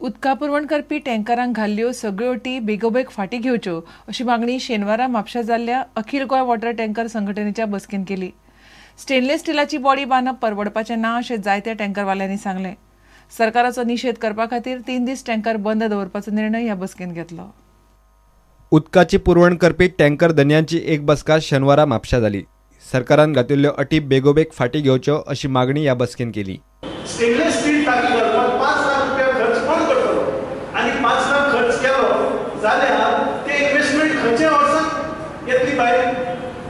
उदका पुरवण करपी टँकरांक घाल्ल्यो सगळ्यो अटी बेगोबेग फाटीं घेवच्यो अशी मागणी शेनवारा म्हापशा जाल्ल्या अखिल गोंय वॉटर टँकर संघटनेच्या बसकेन केली. स्टेनलेस स्टिलाची बॉडी बांदप परवडपाचें ना अशें जायत्या टँकरवाल्यांनी सांगलें. सरकाराचो निशेध करपा खातीर 3 दीस टँकर बंद दवरपाचो निर्णय ह्या बसकेन घेतलो. उदकाची पुरवण करपी टँकर धन्यांची एक बसका शेनवारा म्हापशा जाली. सरकारान घातिल्ल्यो अटी बेगोबेग फाटीं घेवच्यो अशी मागणी ह्या बसकेन केली. स्टेनलेस स्टील टाकी घालपाक 5 लाख रुपया खर्च कोण करतलो आनी 5 लाख खर्च केलो जाल्यार ते इन्व्हेस्टमेंट खंयच्या वर्साक येतली भायर.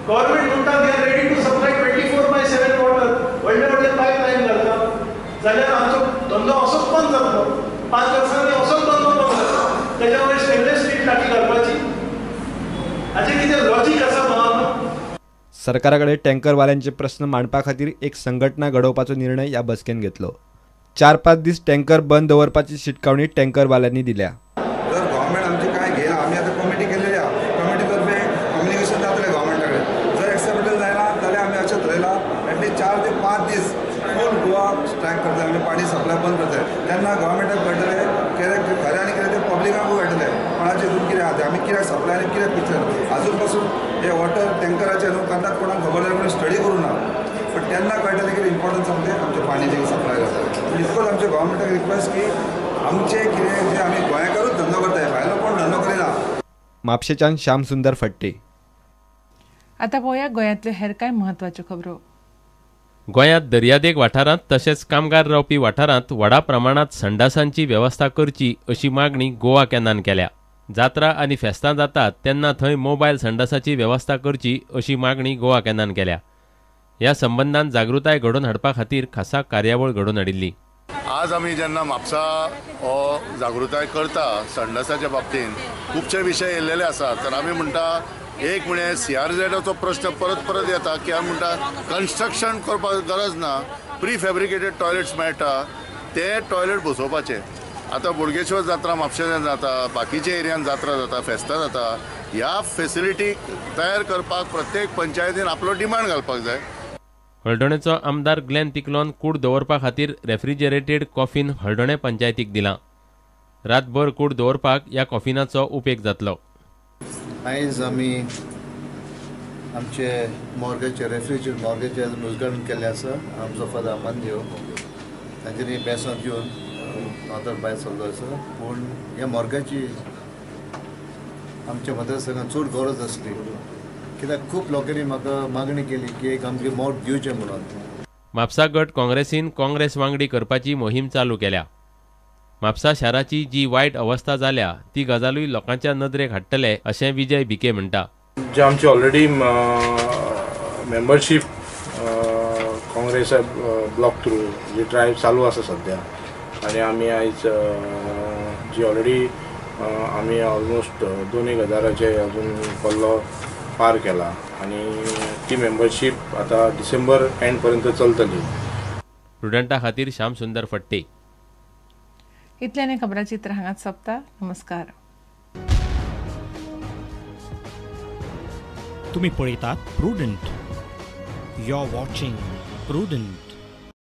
गव्हर्नमेंट म्हणटा they are ready to supply 24/7 water. व्हडले व्हडले पायपलायन घालता जाल्यार आमचो धंदो असोच बंद जातलो. 5 वर्सांनी असोच बंद जातलो. तेच्या वयर स्टेनलेस स्टील टाकी घालपाची हाचें कितें लॉजीक आसा म्हणून सरकाराकडे टँकरवाल्यांचे प्रश्न मांडपा खातीर एक संघटना घडोवपाचो निर्णय ह्या बसकेन घेतलो. 4-5 दीस टँकर बंद दवरपाची शिटकावणी टँकरवाल्यांनी दिल्या. जर गव्हर्नमेंट आमची काय घेयना आमी आतां कमिटी केलेली आहा. कमिटी तर्फे कम्युनिकेशन जातलें गव्हर्नमेंटा कडेन. जर एक्सेप्टेबल जायना जाल्यार आमी अशें थरयलां एटलीस्ट 4 ते 5 दीस फूल गोवा स्ट्रायक करतले. आमी पाणी सप्लाय बंद करतले. तेन्ना गव्हर्नमेंटाक कळटलें खरें आनी कितें तें पब्लिकाकूय कळटलें कोणाचें हितून कितें आहा तें आमी कित्याक सप्लाय आनी कित्याक पिक्चर आजून पासून हे वॉटर टँकराचे न्हू कांताक कोणाक खबर ना कोणी स्टडी करूं ना. पण तेन्ना कळटलें की इम्पॉर्टन्स आमचें आमच्या पाणीची सप्लाय जाता. इतकोच आमच्या गव्हर्नमेंटाक रिक्वेस्ट की आमचे कितें जे आमी गोंयकारूच धंदो करताय भायलो कोण धंदो करिना. म्हापशेच्यान श्याम सुंदर फडटे. आतां पळोवया गोंयांतल्यो हेर कांय म्हत्वाच्यो खबरो. गोंयांत दर्यादेग वाठारांत तशेंच कामगार रावपी वाठारांत व्हडा प्रमाणांत संडासांची वेवस्था करची अशी मागणी गोवा कॅनान केल्या. जात्रा आनी फेस्तां जातात तेन्ना थंय मोबायल संडासाची वेवस्था करची अशी मागणी गोवा कॅनान केल्या. ह्या संबंदान जागृताय घडोवन हाडपा खातीर खासा कार्यावळ घडोवन हाडिल्ली. आज आमी जेन्ना म्हापसा हो जागृताय करता संडासाच्या बाबतींत खुबशे विशय येयल्लेले आसात. तर आमी म्हणटा एक म्हणजे CRZचो प्रश्न परत परत येता की आमी म्हणटा कन्स्ट्रक्शन करपाक गरज ना. प्री फॅब्रिकेटेड टॉयलेट्स मेळटा ते टॉयलेट बसोवपाचे. आतां बोडगेश्वर जात्रा म्हापशें जाता बाकीच्या एरियान जात्रा जाता फेस्तां जाता. ह्या फेसिलिटीक तयार करपाक प्रत्येक पंचायतीन आपलो डिमांड घालपाक जाय. हळदोणेचो आमदार ग्लेन तिकलोन कूड दवरपा खातीर रेफ्रिजरेटेड कॉफीन हळदोणे पंचायतीक दिलां. रातभर कूड दवरपाक ह्या कॉफिनाचो उपेग जातलो. आयज आमी आमचे मॉर्गेचे रेफ्रिजरेटेड मॉर्गेचे उद्घाटन केल्लें आसा. आमचो फादर आमांद्यो तांच्यांनी बेसन घेवन नॉर्दर भायर सरलो आसा. पूण ह्या मॉर्गाची आमच्या मतदारसंघात चड गरज आसली कित्याक खूब लोकांनी म्हाका मागणी केली की एक आमगे मॉर्ग दिवचें म्हणून. म्हापसा गट काँग्रेसीन काँग्रेस वांगडी करपाची मोहीम चालू केल्या. म्हापसा शाराची जी वायट अवस्था जाल्या ती गजालूय लोकांच्या नदरेक हाडटले अशें विजय भिके म्हणटा. जे आमची already membership Congress block through जी ड्रायव्ह चालू आसा सध्या आनी आमी आयज जी ऑलरेडी आमी ऑलमोस्ट 2000चे अजून पल्लो पार केला आनी ती मेंबरशीप आता डिसेंबर एंड पर्यंत चलतली. स्टुडंटा खातीर श्याम सुंदर फडटे. इतल्यान खबरांची चित्र हांगाच सोंपता. नमस्कार. तुम्ही पळयतात Prudent. You are watching prudent.